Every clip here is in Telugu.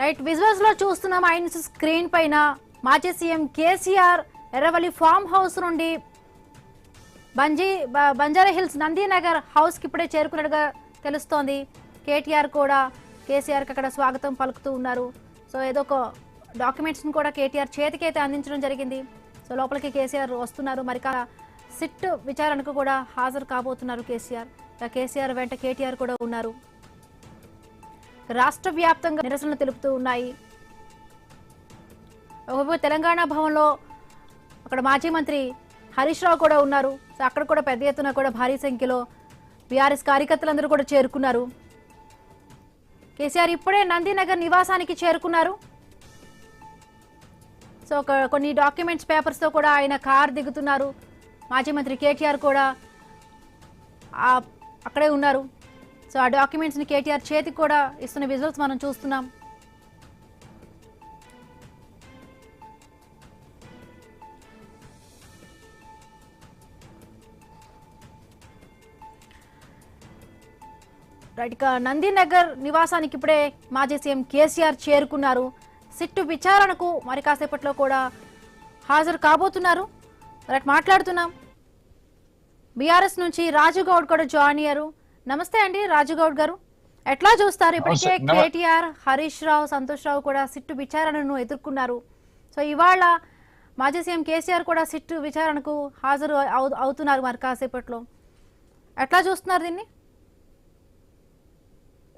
రైట్ విజువల్స్ లో చూస్తున్నాం ఆయన స్క్రీన్ పైన మాజీ CM KCR Erravalli farm house నుండి బంజారా హిల్స్ నందీనగర్ హౌస్ కి ఇప్పుడే చేరుకున్నట్టుగా తెలుస్తోంది. కేటీఆర్ కూడా కేసీఆర్ కి అక్కడ స్వాగతం పలుకుతూ ఉన్నారు. సో ఏదో ఒక డాక్యుమెంట్స్ ని కూడా కేటీఆర్ చేతికి అయితే అందించడం జరిగింది. సో లోపలికి కేసీఆర్ వస్తున్నారు. మరి సిట్ విచారణకు కూడా హాజరు కాబోతున్నారు కేసీఆర్. కేసీఆర్ వెంట కేటీఆర్ కూడా ఉన్నారు. రాష్ట్ర వ్యాప్తంగా నిరసనలు తెలుపుతూ ఉన్నాయి. తెలంగాణ భవన్లో అక్కడ మాజీ మంత్రి హరీష్ రావు కూడా ఉన్నారు. సో అక్కడ కూడా పెద్ద ఎత్తున కూడా భారీ సంఖ్యలో బీఆర్ఎస్ కార్యకర్తలందరూ కూడా చేరుకున్నారు. కేసీఆర్ ఇప్పుడే నందీనగర్ నివాసానికి చేరుకున్నారు. సో కొన్ని డాక్యుమెంట్స్ పేపర్స్ తో కూడా ఆయన కార్ దిగుతున్నారు. మాజీ మంత్రి కేటీఆర్ కూడా అక్కడే ఉన్నారు. సో ఆ డాక్యుమెంట్స్ ని కేటీఆర్ చేతికి కూడా ఇస్తున్న విజువల్స్ మనం చూస్తున్నాం. రైట్ ఇక నందీనగర్ నివాసానికి ఇప్పుడే మాజీ సీఎం కేసీఆర్ చేరుకున్నారు. సిట్టు విచారణకు మరి కాసేపట్లో కూడా హాజరు కాబోతున్నారు. రైట్ మాట్లాడుతున్నాం. బీఆర్ఎస్ నుంచి రాజు గౌడ్ కూడా జాయిన్ అయ్యారు. నమస్తే అండి రాజు గౌడ్ గారు, ఎట్లా చూస్తారు? ఇప్పటికే కేటీఆర్, హరీష్ రావు, సంతోష్ రావు కూడా సిట్టు విచారణను ఎదుర్కొన్నారు. సో ఇవాళ మాజీ సీఎం కేసీఆర్ కూడా సిట్టు విచారణకు హాజరు అవుతున్నారు మరి కాసేపట్లో. ఎట్లా చూస్తున్నారు దీన్ని?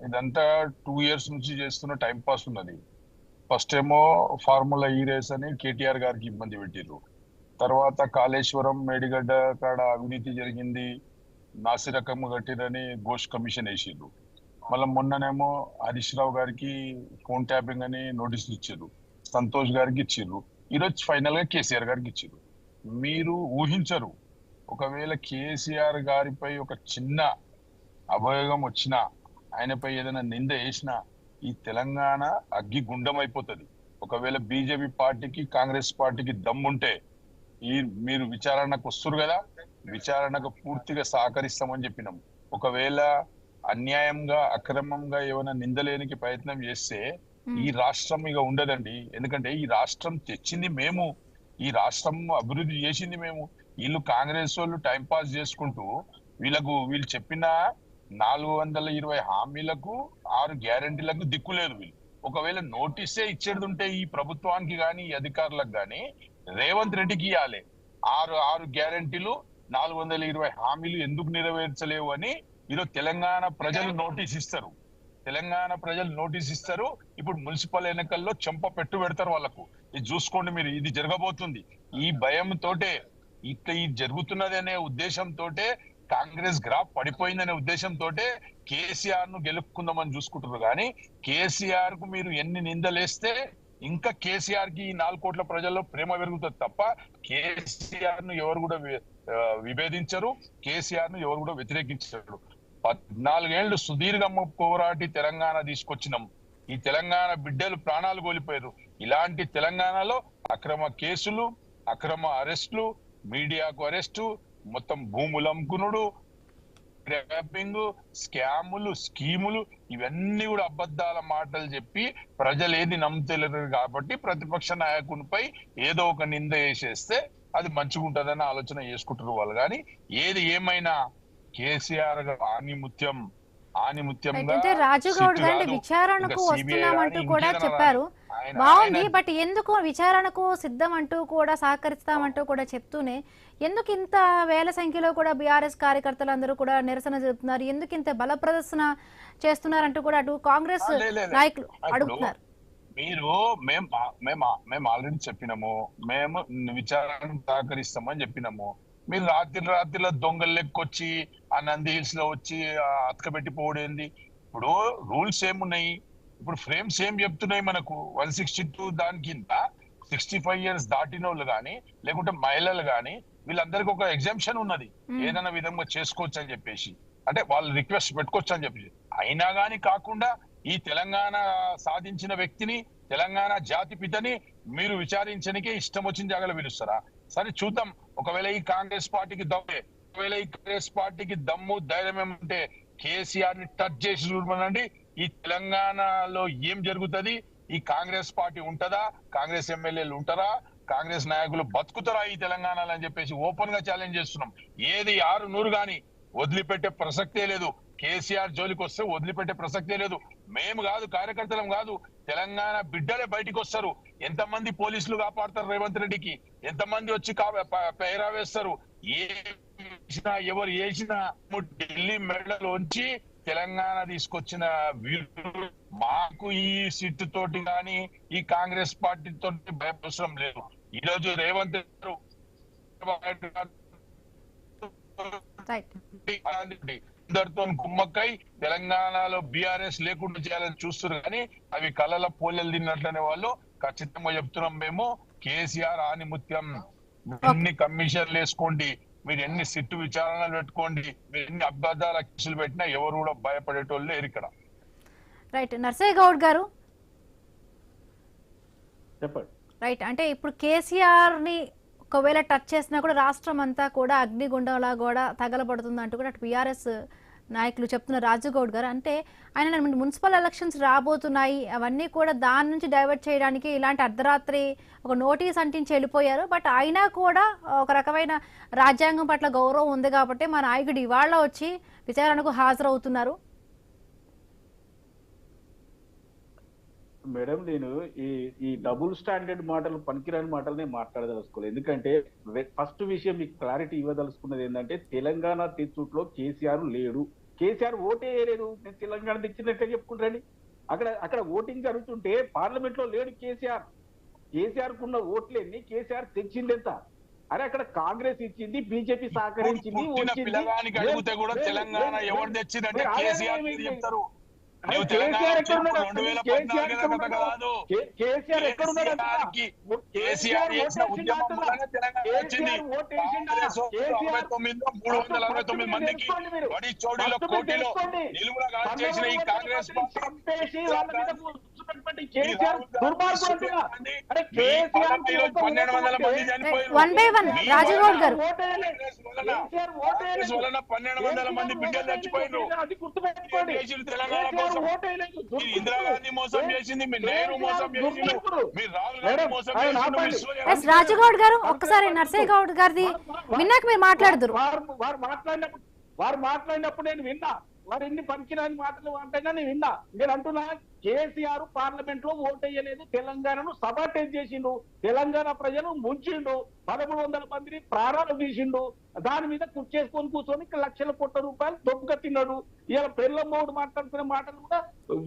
ఇదంతా 2 years నుంచి చేస్తున్న టైం పాస్ ఉన్నది. ఫస్ట్ ఏమో ఫార్ములా ఈ రేస్ అని కేటీఆర్ గారికి ఇబ్బంది పెట్టిర్రు. తర్వాత కాళేశ్వరం మేడిగడ్డ కాడ అవినీతి జరిగింది, నాసిరకం కట్టిరని ఘోష్ కమిషన్ వేసిర్రు. మళ్ళీ మొన్ననేమో హరీష్ రావు గారికి ఫోన్ ట్యాపింగ్ అని నోటీసులు ఇచ్చారు, సంతోష్ గారికి ఇచ్చిర్రు, ఈరోజు ఫైనల్ గా కేసీఆర్ గారికి ఇచ్చిర్రు. మీరు ఊహించరు, ఒకవేళ కేసీఆర్ గారిపై ఒక చిన్న అభయోగం వచ్చినా, ఆయనపై ఏదైనా నింద వేసినా ఈ తెలంగాణ అగ్గి గుండం అయిపోతుంది. ఒకవేళ బీజేపీ పార్టీకి, కాంగ్రెస్ పార్టీకి దమ్ముంటే మీరు విచారణకు వస్తురు కదా, విచారణకు పూర్తిగా సహకరిస్తామని చెప్పినాం. ఒకవేళ అన్యాయంగా, అక్రమంగా ఏమైనా నిందలేనికి ప్రయత్నం చేస్తే ఈ రాష్ట్రం ఇక ఉండదండి. ఎందుకంటే ఈ రాష్ట్రం తెచ్చింది మేము, ఈ రాష్ట్రం అభివృద్ధి చేసింది మేము. వీళ్ళు కాంగ్రెస్ వాళ్ళు టైం పాస్ చేసుకుంటూ వీళ్ళు చెప్పిన 420 హామీలకు 6 గ్యారంటీలకు దిక్కులేదు. వీళ్ళు ఒకవేళ నోటీసే ఇచ్చేది ఉంటే ఈ ప్రభుత్వానికి గాని, ఈ అధికారులకు గాని రేవంత్ రెడ్డికి ఇవ్వాలి. 6 గ్యారంటీలు, 420 హామీలు ఎందుకు నెరవేర్చలేవు అని ఈరోజు తెలంగాణ ప్రజలు నోటీస్ ఇస్తారు. తెలంగాణ ప్రజలు నోటీస్ ఇస్తారు. ఇప్పుడు మున్సిపల్ ఎన్నికల్లో చెంప పెడతారు వాళ్ళకు. ఇది చూసుకోండి మీరు, ఇది జరగబోతుంది. ఈ భయంతోటే, ఇట్లా ఇది జరుగుతున్నది అనే ఉద్దేశంతో, కాంగ్రెస్ గ్రాఫ్ పడిపోయిందనే ఉద్దేశంతో కేసీఆర్ ను గెలుపుకుందామని చూసుకుంటారు. కానీ కేసీఆర్ కు మీరు ఎన్ని నిందలేస్తే ఇంకా కేసీఆర్ కి 4 కోట్ల ప్రజల్లో ప్రేమ పెరుగుతుంది తప్ప కేసీఆర్ ను ఎవరు కూడా విభేదించరు, కేసీఆర్ ను ఎవరు కూడా వ్యతిరేకించరు. 14 ఏళ్లు సుదీర్ఘ పోరాటి తెలంగాణ తీసుకొచ్చినాం. ఈ తెలంగాణ బిడ్డలు ప్రాణాలు కోల్పోయారు. ఇలాంటి తెలంగాణలో అక్రమ కేసులు, అక్రమ అరెస్టులు, మీడియాకు అరెస్టు, మొత్తం భూములు అమ్ముకునుడు, ట్రాపింగ్, స్కాములు, స్కీములు, ఇవన్నీ కూడా అబద్ధాల మాటలు చెప్పి ప్రజలు ఏది నమ్ముతలేరు. కాబట్టి ప్రతిపక్ష నాయకునిపై ఏదో ఒక నింద వేసేస్తే అది మంచిగా ఉంటదని ఆలోచన చేసుకుంటారు వాళ్ళు. కానీ ఏది ఏమైనా కేసీఆర్ ఆనిముత్యంగా రాజుగౌడ్ గారి విచారణకు వస్తున్నామంటూ కూడా చెప్పారు. బాగుంది, బట్ ఎందుకు విచారణకు సిద్ధం అంటూ కూడా సహకరిస్తామంటూ కూడా చెప్తూనే ఎందుకు ఇంత వేల సంఖ్యలో కూడా బీఆర్ఎస్ కార్యకర్తలందరూ కూడా నిరసన జరుపుతున్నారు, ఎందుకు ఇంత బల ప్రదర్శన చేస్తున్నారంటూ కూడా అటు కాంగ్రెస్ నాయకులు అడుగుతున్నారు. మేము ఆల్రెడీ చెప్పినాము, మేము విచారణకు సహకరిస్తామని చెప్పినాము. మీరు రాత్రిలో దొంగలు లెక్కొచ్చి ఆ నంది హిల్స్ లో వచ్చి అతకబెట్టి పోవడేంది? ఇప్పుడు రూల్స్ ఏమున్నాయి, ఇప్పుడు ఫ్రేమ్స్ ఏం చెప్తున్నాయి మనకు? 162 దాని కింద 65 years దాటిన వాళ్ళు గాని, లేకుంటే మహిళలు గాని, వీళ్ళందరికీ ఒక ఎగ్జామ్షన్ ఉన్నది. ఏదైనా విధంగా చేసుకోవచ్చు అని చెప్పేసి, అంటే వాళ్ళు రిక్వెస్ట్ పెట్టుకోవచ్చు అని చెప్పేసి. అయినా గాని కాకుండా ఈ తెలంగాణ సాధించిన వ్యక్తిని, తెలంగాణ జాతి పితని మీరు విచారించడానికే ఇష్టం వచ్చిన జాగాలో పిలుస్తారా? సరే చూద్దాం. ఒకవేళ ఈ కాంగ్రెస్ పార్టీకి దమ్ము ధైర్యం ఏమంటే కేసీఆర్ ని టచ్ చేసి చూడమనండి. ఈ తెలంగాణలో ఏం జరుగుతుంది, ఈ కాంగ్రెస్ పార్టీ ఉంటదా, కాంగ్రెస్ ఎమ్మెల్యేలు ఉంటారా, కాంగ్రెస్ నాయకులు బతుకుతారా ఈ తెలంగాణలో అని చెప్పేసి ఓపెన్ గా ఛాలెంజ్ చేస్తున్నాం. ఏది 600 గాని వదిలిపెట్టే ప్రసక్తే లేదు. కేసీఆర్ జోలికి వస్తే వదిలిపెట్టే ప్రసక్తే లేదు. మేము కాదు, కార్యకర్తలం కాదు, తెలంగాణ బిడ్డలే బయటికి వస్తారు. ఎంతమంది పోలీసులు కాపాడతారు రేవంత్ రెడ్డికి, ఎంతమంది వచ్చి పేరా వేస్తారు. ఎవరు చేసినా ఢిల్లీ మెడలు ఉంచి తెలంగాణ తీసుకొచ్చిన వీరు మాకు ఈ సీటు తోటి కానీ ఈ కాంగ్రెస్ పార్టీ తోటి భయపడడం లేదు. ఈ రోజు రేవంత్ అందరితో కుమ్మక్కై తెలంగాణలో బీఆర్ఎస్ లేకుండా చేయాలని చూస్తున్నారు. కానీ అవి కళ్ళల పోలెలు తిన్నట్లనే వాళ్ళు ఖచ్చితంగా చెప్తున్నాం. మేము కేసీఆర్ ఆనిముత్యం, ఎన్ని కమిషన్లు వేసుకోండి, మీరు ఎన్ని సిట్టు విచారణలు పెట్టుకోండి, మీరు ఎన్ని అబద్ధాల కేసులు పెట్టినా ఎవరు కూడా భయపడేటోళ్ళు లేరు ఇక్కడ. రైట్. నర్సయ్య గౌడ్ గారు చెప్పండి. రైట్. అంటే ఇప్పుడు కేసీఆర్ ని ఒకవేళ టచ్ చేసినా కూడా రాష్ట్రం అంతా కూడా అగ్నిగుండంలా కూడా తగలబడుతుంది అంటూ కూడా అటు బీఆర్ఎస్ నాయకులు చెప్తున్న రాజుగౌడ్ గారు. అంటే ఆయన మున్సిపల్ ఎలక్షన్స్ రాబోతున్నాయి, అవన్నీ కూడా దాని నుంచి డైవర్ట్ చేయడానికి ఇలాంటి అర్ధరాత్రి ఒక నోటీస్ అంటించి వెళ్ళిపోయారు. బట్ అయినా కూడా ఒక రకమైన రాజ్యాంగం పట్ల గౌరవం ఉంది కాబట్టి మా నాయకుడు ఇవాళ వచ్చి విచారణకు హాజరవుతున్నారు. మేడం, నేను ఈ డబుల్ స్టాండర్డ్ మాటలు, పనికిరాని మాటలనే మాట్లాడదలుచుకోలేదు. ఎందుకంటే ఫస్ట్ విషయం మీకు క్లారిటీ ఇవ్వదలుచుకున్నది ఏంటంటే, తెలంగాణ తెచ్చుట్లో కేసీఆర్ లేడు. కేసీఆర్ ఓటే వేయలేదు. నేను తెలంగాణ తెచ్చినట్టే చెప్పుకుంటారండి. అక్కడ ఓటింగ్ జరుగుతుంటే పార్లమెంట్ లో లేడు కేసీఆర్. కేసీఆర్ కున్న ఓట్లేని, కేసీఆర్ తెచ్చింది ఎంత? అరే అక్కడ కాంగ్రెస్ ఇచ్చింది, బీజేపీ సహకరించింది. తెలంగాణ ఎవరు తెచ్చిందంటే కేసీఆర్ చెప్తారు. కేసీఆర్ ఎక్కడున్నాడు? వన్ బై వన్ రాజుగౌడ్ గారు, 1200 మంది బిడ్డలు చచ్చిపోయినారు. ఇందిరాగాంధీ మోసం చేసింది, మీరు నెహ్రూ మోసం చేసింది, మీరు రాహుల్ గాంధీ మోసం చేసింది. రాజుగౌడ్ గారు ఒక్కసారి నర్సయ్య గౌడ్ గారిది విన్నాక మీరు మాట్లాడుతున్నారు. వారు మాట్లాడినప్పుడు నేను విన్నా. వారు ఎన్ని పనికిరాని మాటలు అంటేగా నేను విన్నా. నేను అంటున్నా, కేసీఆర్ పార్లమెంట్ లో ఓటు వేయలేదు, తెలంగాణను సబాటేజ్ చేసిండు, తెలంగాణ ప్రజలు ముంచిండు, 1300 మందిని ప్రాణాలు తీసిండు, దాని మీద కుర్చేసుకొని కూర్చొని లక్షల కోట్ల రూపాయలు దొంగ తిన్నాడు. ఇలా పెళ్ళమ్మోడు మాట్లాడుకునే మాటలు కూడా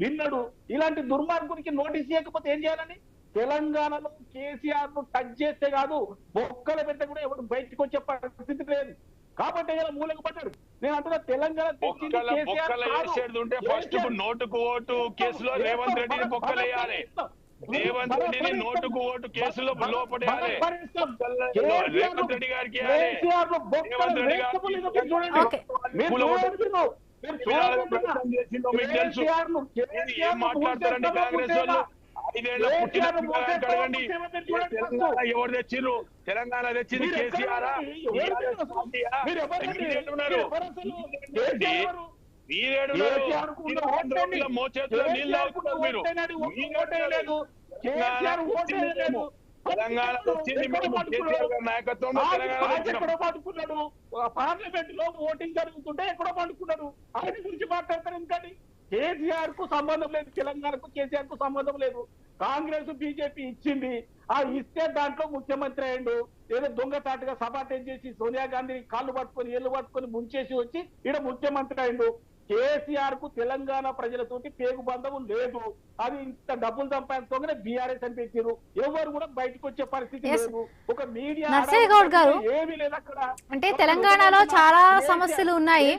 విన్నాడు. ఇలాంటి దుర్మార్గునికి నోటీస్ ఇవ్వకపోతే ఏం చేయాలని? తెలంగాణలో కేసీఆర్ ను టచ్ చేస్తే కాదు, బొక్కల పెద్ద కూడా ఎవరు బయటకు వచ్చే పరిస్థితి లేదు. కాబట్టి ఇలా మూలకు పడ్డాడు. నేను అంటున్నా, తెలంగాణ ఫస్ట్ నోటుకు ఓటు కేసులో రేవంత్ రెడ్డిని బొక్కలేయాలి. రేవంత్ రెడ్డిని నోటుకు ఓటు కేసులో లోపడేయాలి. రేవంత్ రెడ్డి గారికి రేవంత్ రెడ్డి గారికి ఏం మాట్లాడతారండి కాంగ్రెస్ వాళ్ళు? 5 ఏళ్ల పుట్టిన అడగండి, ఎవరు తెచ్చిర్రు? తెలంగాణ తెచ్చింది కేసీఆర్. మోచేతిలో నీళ్ళు తాగుతున్నారు మీరు. తెలంగాణ వచ్చింది నాయకత్వంలో. పార్లమెంట్ లో ఓటింగ్ జరుగుతుంటే ఎక్కడో పండుకున్నాడు. ఆయన గురించి మాట్లాడతారు ఎందుకండి? కేసీఆర్ కు సంబంధం లేదు, తెలంగాణకు కేసీఆర్ కు సంబంధం లేదు. కాంగ్రెస్ బీజేపీ ఇచ్చింది, ఆ ఇస్తే దాంట్లో ముఖ్యమంత్రి అయ్యిండు. ఏదో దొంగతాటుగా సబాటేజ్ చేసి సోనియా గాంధీని కాళ్ళు పట్టుకొని ఏళ్ళు పట్టుకొని ముంచేసి వచ్చి ఈడ ముఖ్యమంత్రి అయ్యిండు. కేసీఆర్ కు తెలంగాణ ప్రజలతోటి పేగు బంధం లేదు. అది ఇంత డబ్బులు సంపాదించుకోగానే బీఆర్ఎస్ అని పెట్టారు. ఎవరు కూడా బయటకు వచ్చే పరిస్థితి లేదు. ఒక మీడియా ఏమీ లేదు అక్కడ. అంటే తెలంగాణలో చాలా సమస్యలు ఉన్నాయి.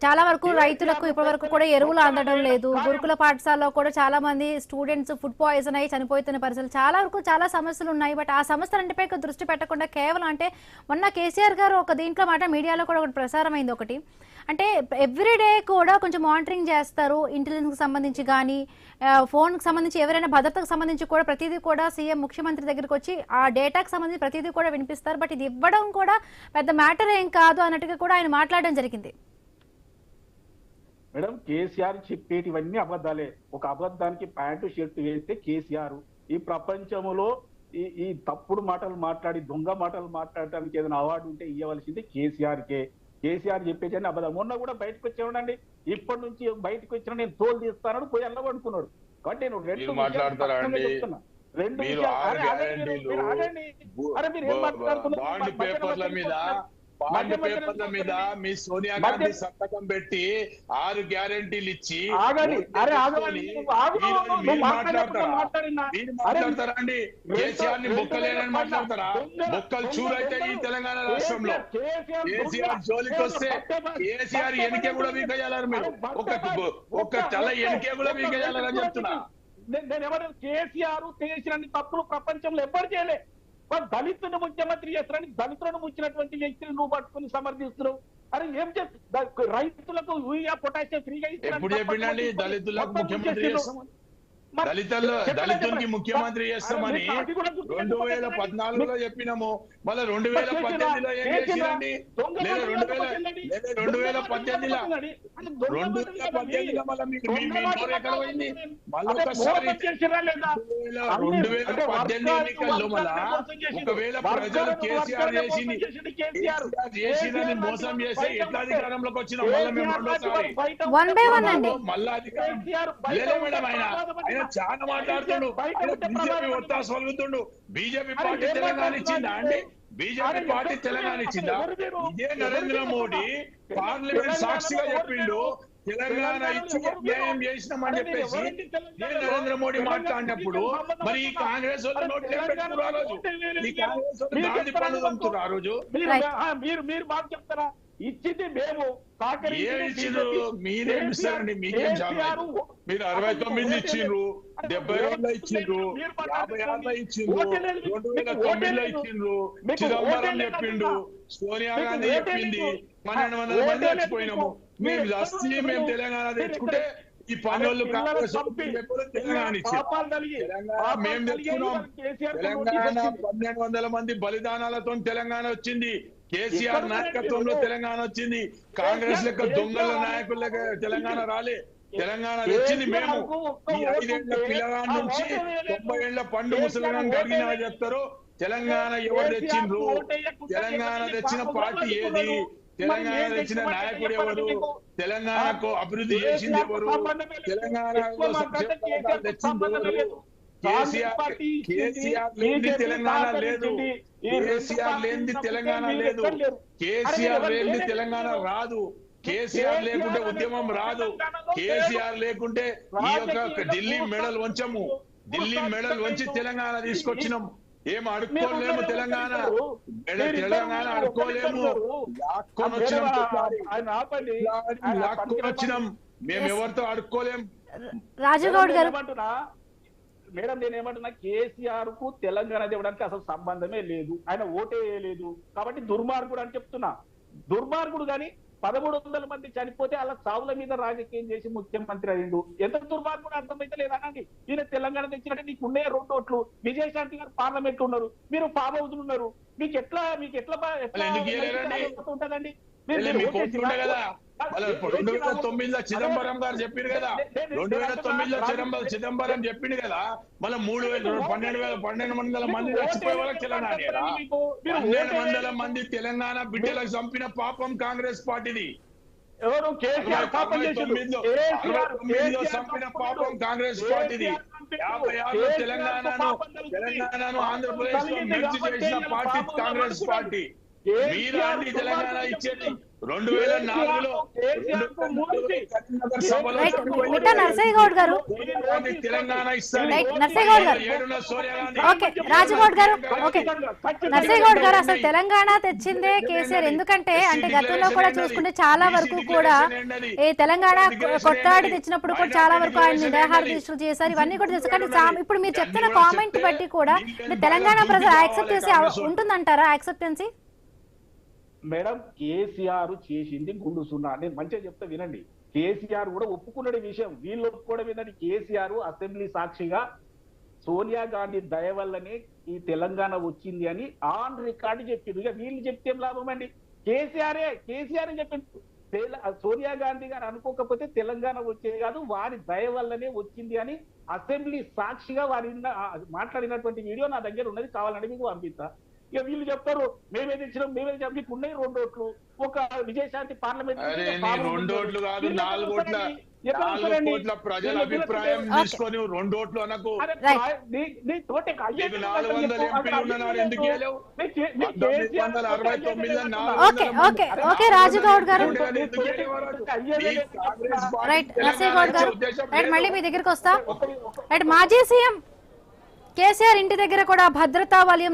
చాలా వరకు రైతులకు ఇప్పటి వరకు కూడా ఎరువులు అందడం లేదు. గురుకుల పాఠశాలలో కూడా చాలా మంది స్టూడెంట్స్ ఫుడ్ పాయిజన్ అయ్యి చనిపోతున్న పరిస్థితులు చాలా వరకు చాలా సమస్యలు ఉన్నాయి. బట్ ఆ సమస్యలంటిపై దృష్టి పెట్టకుండా కేవలం అంటే మొన్న కేసీఆర్ గారు ఒక దీంట్లో మాట మీడియాలో కూడా ఒకటి ప్రసారం అయింది. ఒకటి అంటే ఎవ్రీడే కూడా కొంచెం మానిటరింగ్ చేస్తారు, ఇంటెలిజెన్స్కి సంబంధించి కానీ ఫోన్కి సంబంధించి ఎవరైనా భద్రతకు సంబంధించి కూడా ప్రతిదీ కూడా సీఎం ముఖ్యమంత్రి దగ్గరికి వచ్చి ఆ డేటాకు సంబంధించి ప్రతిదీ కూడా వినిపిస్తారు. బట్ ఇది ఇవ్వడం కూడా పెద్ద మ్యాటర్ ఏం కాదు అన్నట్టుగా కూడా ఆయన మాట్లాడడం జరిగింది. మేడం, కేసీఆర్ చెప్పేటివన్నీ అబద్ధాలే. ఒక అబద్ధానికి ప్యాంటు షర్ట్ వేస్తే కేసీఆర్. ఈ ప్రపంచంలో ఈ తప్పుడు మాటలు మాట్లాడి దొంగ మాటలు మాట్లాడటానికి ఏదైనా అవార్డు ఉంటే ఇవ్వవలసింది కేసీఆర్కే. కేసీఆర్ చెప్పేసి అబద్ధం. మొన్న కూడా బయటకు వచ్చేవాడండి, ఇప్పటి నుంచి బయటకు వచ్చిన నేను తోలు తీస్తానని పోయి అల్లబడుకున్నాడు. కాబట్టి నేను రెండు మాట్లాడతారా అండి? చెప్తున్నా. రెండు మీరు విషయాలు బాండ్ పేపర్ల మీద మీ సోనియా గాంధీ సంతకం పెట్టి 6 గ్యారెంటీలు ఇచ్చి మాట్లాడతారా అండి? కేసీఆర్ ని బొక్కలేనని మాట్లాడతారా? బొక్కలు చూరైతే ఈ తెలంగాణ రాష్ట్రంలో కేసీఆర్ జోలికి వస్తే కేసీఆర్ ఎనికే కూడా వీకేయాలని మీరు ఒక తల ఎనికే కూడా వీకేయాలని చెప్తున్నా. నేను ఎవరు కేసీఆర్ చేసిన తప్పులు ప్రపంచంలో ఎవ్వరు చేయలే. దళితులను ముఖ్యమంత్రి చేస్తారని దళితులను ముచ్చినటువంటి వ్యక్తిని నువ్వు పట్టుకుని సమర్థిస్తున్నావు. అరే ఏం చేస్తా రైతులకు యూరియా పొటాషియం ఫ్రీగా ఎప్పుడు చెప్పిండండి దళితులకు ముఖ్యమంత్రి చేస్తామని? దళితునికి ముఖ్యమంత్రి చేస్తామని 2014లో చెప్పినాము. మళ్ళీ 2018లో ఏం చేసిరండి? లేదా 2018లో మళ్ళీ ఎక్కడ పోయింది? మళ్ళీ ఒకసారి 2018 ఎన్నికల్లో మళ్ళా ఒకవేళ ప్రజలు కేసీఆర్ చేసిందని మోసం చేస్తే ఎట్లా అధికారంలోకి వచ్చిన మళ్ళీ మేము రెండోసారి మళ్ళా అధికారం లేదా మేడం ఆయన చాలా మాట్లాడుతుండు. బీజేపీ ఒత్తాసు పలుకుతుండు. బీజేపీ పార్టీ తెలంగాణ ఇచ్చిందా అండి? బీజేపీ పార్టీ తెలంగాణ ఇచ్చిందా? ఇదే నరేంద్ర మోడీ పార్లమెంట్ సాక్షిగా చెప్పిండు తెలంగాణ ఇచ్చి న్యాయం చేసినామని చెప్పేసి. నరేంద్ర మోడీ మాట్లాడినప్పుడు మరి ఈ కాంగ్రెస్ వాళ్ళు నోట్లు ఏం పెట్టుకున్నారు ఆ రోజు? ఈ కాంగ్రెస్ వాళ్ళు గాంధీ పనులు అమ్ముతున్నారు ఆ రోజు. మీరు మాకు చెప్తారా? ఇచ్చింది మేము. మీరేం ఇస్తారండి? మీకేం చాలు. మీరు 69 ఇచ్చిండ్రు, 72లో ఇచ్చిండ్రు, 56లో ఇచ్చిండ్రు, 2009లో ఇచ్చిండ్రు. చిదంబరం చెప్పిండు, సోనియా గాంధీ చెప్పింది, 1200 మంది చచ్చిపోయినాము. మేము వస్తే మేము తెలంగాణ తెచ్చుకుంటే ఈ పనులు కాంగ్రెస్ తెలంగాణ ఇచ్చారు. తెలంగాణ మేము తెచ్చుకున్నాం. తెలంగాణ 1200 మంది బలిదానాలతో తెలంగాణ వచ్చింది. కేసీఆర్ నాయకత్వంలో తెలంగాణ వచ్చింది. కాంగ్రెస్ లెక్క దొంగల నాయకుల లెక్క తెలంగాణ రాలే. తెలంగాణ తెచ్చింది మేము. ఈ 5 ఏళ్ల పిల్లగాడి నుంచి 90 ఏళ్ల పండు ముసలిగాని అడిగినా చెప్తారు తెలంగాణ ఎవరు తెచ్చిండ్రు, తెలంగాణ తెచ్చిన పార్టీ ఏది, తెలంగాణ తెచ్చిన నాయకుడు ఎవరు, తెలంగాణకు అభివృద్ధి చేసింది ఎవరు, తెలంగాణ తెచ్చింది ఎవరు? కేసీఆర్ లేని తెలంగాణ లేదు. కేసీఆర్ లేని తెలంగాణ లేదు. కేసీఆర్ లేని తెలంగాణ రాదు. కేసీఆర్ లేకుంటే ఉద్యమం రాదు. కేసీఆర్ లేకుంటే ఈ యొక్క ఢిల్లీ మెడల్ వంచము. ఢిల్లీ మెడల్ వంచి తెలంగాణ తీసుకొచ్చినాం. ఏం అడుక్కోలేము. తెలంగాణ తెలంగాణ అడుక్కోలేము. లాక్కొని వచ్చినాం. మేము ఎవరితో అడుక్కోలేము. రాజగౌడ్ గారు మేడం నేనేమంటున్నా, కేసీఆర్ కు తెలంగాణ ఇవ్వడానికి అసలు సంబంధమే లేదు. ఆయన ఓటే వేయలేదు కాబట్టి దుర్మార్గుడు అని చెప్తున్నా. దుర్మార్గుడు కానీ 1300 మంది చనిపోతే అలా చావుల మీద రాజకీయం చేసి ముఖ్యమంత్రి అయిండు. ఎంత దుర్మార్గుడు అర్థమైతే లేదనండి. ఈయన తెలంగాణ తెచ్చినట్టే నీకు ఉండే 2 ఓట్లు. విజయశాంతి గారు పార్లమెంట్ ఉన్నారు, మీరు ఫామ్ హౌస్ ఉన్నారు. మీకు ఎట్లా ఉంటదండి? 2009లో చిదంబరం గారు చెప్పిండు కదా, 2009లో చిదంబరం చెప్పిండు కదా, మళ్ళీ 1200 మంది చచ్చిపోయే వాళ్ళకి తెలంగాణ 1200 మంది తెలంగాణ బిడ్డలకు చంపిన పాపం కాంగ్రెస్ పార్టీది. ఎవరు? కేసీఆర్ చంపిన పాపం కాంగ్రెస్ పార్టీది. 56లో తెలంగాణను ఆంధ్రప్రదేశ్ లో మెర్జ్ చేసిన పార్టీ కాంగ్రెస్ పార్టీ. మీరా అండి తెలంగాణ ఇచ్చేది? 2004లో నర్సయ్యగౌడ్ గారు తెలంగాణ రాజగౌడ్ గారు నర్సయ్యగౌడ్ గారు అసలు తెలంగాణ తెచ్చిందే కేసీఆర్. ఎందుకంటే అంటే గతంలో కూడా చూసుకుంటే చాలా వరకు కూడా ఈ తెలంగాణ కొట్లాడి తెచ్చినప్పుడు కూడా చాలా వరకు ఆయన నిరాహార దీక్షలు చేశారు. ఇవన్నీ కూడా తెలుసు. కానీ ఇప్పుడు మీరు చెప్తున్న కామెంట్ బట్టి కూడా తెలంగాణ ప్రజలు యాక్సెప్ట్ చేసి ఉంటుందంటారా? యాక్సెప్టెన్సీ మేడం కేసీఆర్ చేసింది గుండు సున్నా. నేను మంచిగా చెప్తా వినండి. కేసీఆర్ కూడా ఒప్పుకున్న విషయం, వీళ్ళు ఒప్పుకోవడం ఏంటంటే కేసీఆర్ అసెంబ్లీ సాక్షిగా సోనియా గాంధీ దయ వల్లనే ఈ తెలంగాణ వచ్చింది అని ఆన్ రికార్డు చెప్పిండు. ఇక వీళ్ళు చెప్తే ఏం లాభం అండి? కేసీఆర్ చెప్పిండు. సోనియా గాంధీ గారు అనుకోకపోతే తెలంగాణ వచ్చేది కాదు, వారి దయ వల్లనే వచ్చింది అని అసెంబ్లీ సాక్షిగా వారి మాట్లాడినటువంటి వీడియో నా దగ్గర ఉన్నది, కావాలని మీకు పంపిస్తా. ఇక వీళ్ళు చెప్తారు మేమే తెచ్చినాం మేమే తెచ్చాం, మీకు ఉన్నాయి 2 ఓట్లు, ఒక విజయశాంతి పార్లమెంట్ అరే నీ 2 ఓట్లు కాదు 4 కోట్ల ప్రజల అభిప్రాయం తీసుకొని 2 ఓట్లు అనకు. నీకు 400 ఎంపీలు ఉన్నాడు ఎందుకు ఇవ్వలేవు? 1969 ఓకే రాజు గౌడ్ గారు, రైట్ నర్సయ్య గౌడ్ గారు, రైట్ మళ్ళీ మీ దగ్గరికి వస్తా. రైట్ మాజీ సీఎం కేసీఆర్ ఇంటి దగ్గర కూడా భద్రతా వలయం